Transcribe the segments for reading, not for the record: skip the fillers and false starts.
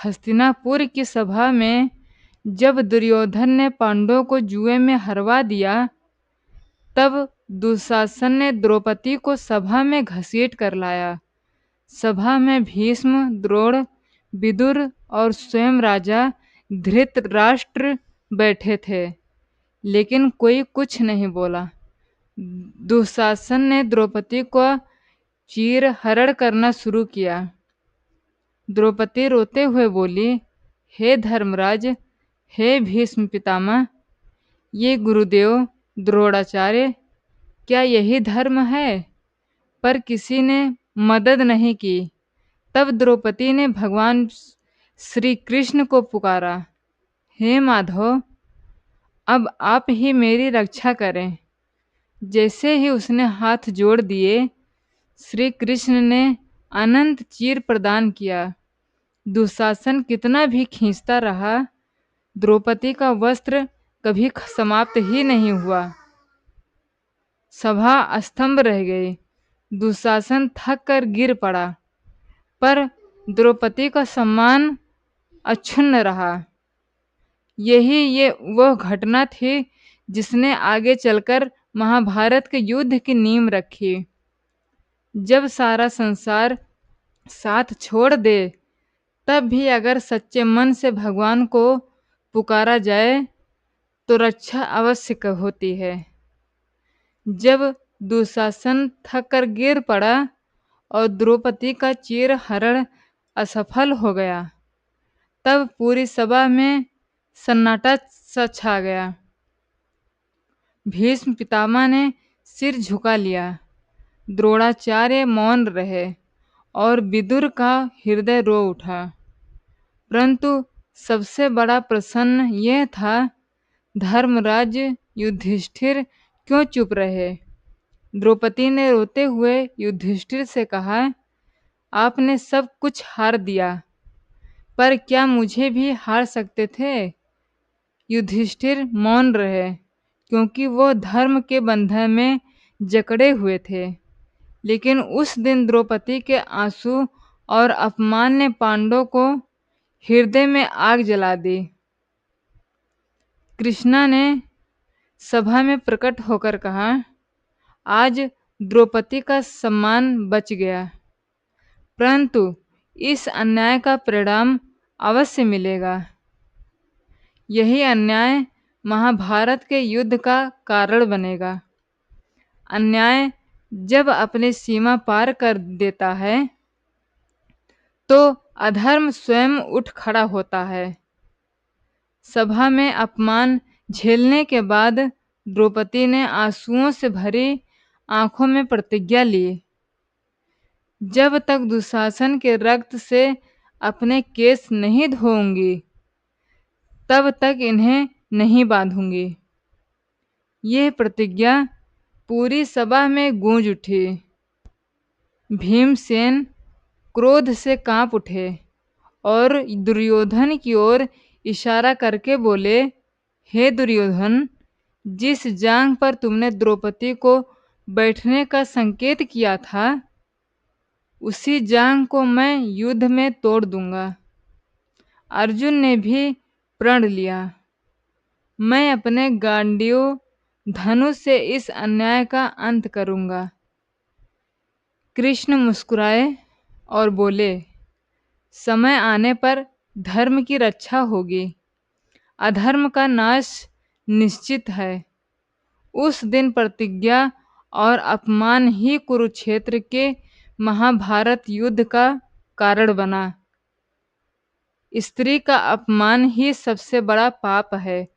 हस्तिनापुर की सभा में जब दुर्योधन ने पांडवों को जुए में हरवा दिया, तब दुशासन ने द्रौपदी को सभा में घसीट कर लाया। सभा में भीष्म, द्रोण, विदुर और स्वयं राजा धृतराष्ट्र बैठे थे, लेकिन कोई कुछ नहीं बोला। दुशासन ने द्रौपदी को चीरहरण करना शुरू किया। द्रौपदी रोते हुए बोली, हे धर्मराज, हे भीष्म पितामह, ये गुरुदेव द्रोणाचार्य, क्या यही धर्म है? पर किसी ने मदद नहीं की। तब द्रौपदी ने भगवान श्री कृष्ण को पुकारा, हे माधव, अब आप ही मेरी रक्षा करें। जैसे ही उसने हाथ जोड़ दिए, श्री कृष्ण ने अनंत चीर प्रदान किया। दुशासन कितना भी खींचता रहा, द्रौपदी का वस्त्र कभी समाप्त ही नहीं हुआ। सभा अस्तंभ रह गई। दुशासन थक कर गिर पड़ा, पर द्रौपदी का सम्मान अक्षुण्ण रहा। ये वह घटना थी जिसने आगे चलकर महाभारत के युद्ध की नींव रखी। जब सारा संसार साथ छोड़ दे, तब भी अगर सच्चे मन से भगवान को पुकारा जाए तो रक्षा अवश्य होती है। जब दुशासन थक कर गिर पड़ा और द्रौपदी का चीरहरण असफल हो गया, तब पूरी सभा में सन्नाटा सा छा गया। भीष्म पितामह ने सिर झुका लिया, द्रोणाचार्य मौन रहे और विदुर का हृदय रो उठा। परंतु सबसे बड़ा प्रश्न यह था, धर्मराज युधिष्ठिर क्यों चुप रहे? द्रौपदी ने रोते हुए युधिष्ठिर से कहा, आपने सब कुछ हार दिया, पर क्या मुझे भी हार सकते थे? युधिष्ठिर मौन रहे, क्योंकि वो धर्म के बंधन में जकड़े हुए थे। लेकिन उस दिन द्रौपदी के आंसू और अपमान ने पांडवों को हृदय में आग जला दी। कृष्णा ने सभा में प्रकट होकर कहा, आज द्रौपदी का सम्मान बच गया, परंतु इस अन्याय का परिणाम अवश्य मिलेगा। यही अन्याय महाभारत के युद्ध का कारण बनेगा। अन्याय जब अपनी सीमा पार कर देता है, तो अधर्म स्वयं उठ खड़ा होता है। सभा में अपमान झेलने के बाद द्रौपदी ने आंसुओं से भरी आंखों में प्रतिज्ञा ली, जब तक दुशासन के रक्त से अपने केस नहीं धोऊंगी, तब तक इन्हें नहीं बांधूंगी। यह प्रतिज्ञा पूरी सभा में गूंज उठी। भीमसेन क्रोध से कांप उठे और दुर्योधन की ओर इशारा करके बोले, हे दुर्योधन, जिस जांग पर तुमने द्रौपदी को बैठने का संकेत किया था, उसी जांग को मैं युद्ध में तोड़ दूंगा। अर्जुन ने भी प्रण लिया, मैं अपने गांडीव धनुष से इस अन्याय का अंत करूंगा। कृष्ण मुस्कुराए और बोले, समय आने पर धर्म की रक्षा होगी, अधर्म का नाश निश्चित है। उस दिन प्रतिज्ञा और अपमान ही कुरुक्षेत्र के महाभारत युद्ध का कारण बना। स्त्री का अपमान ही सबसे बड़ा पाप है।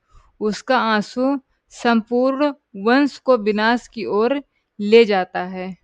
उसका आंसू संपूर्ण वंश को विनाश की ओर ले जाता है।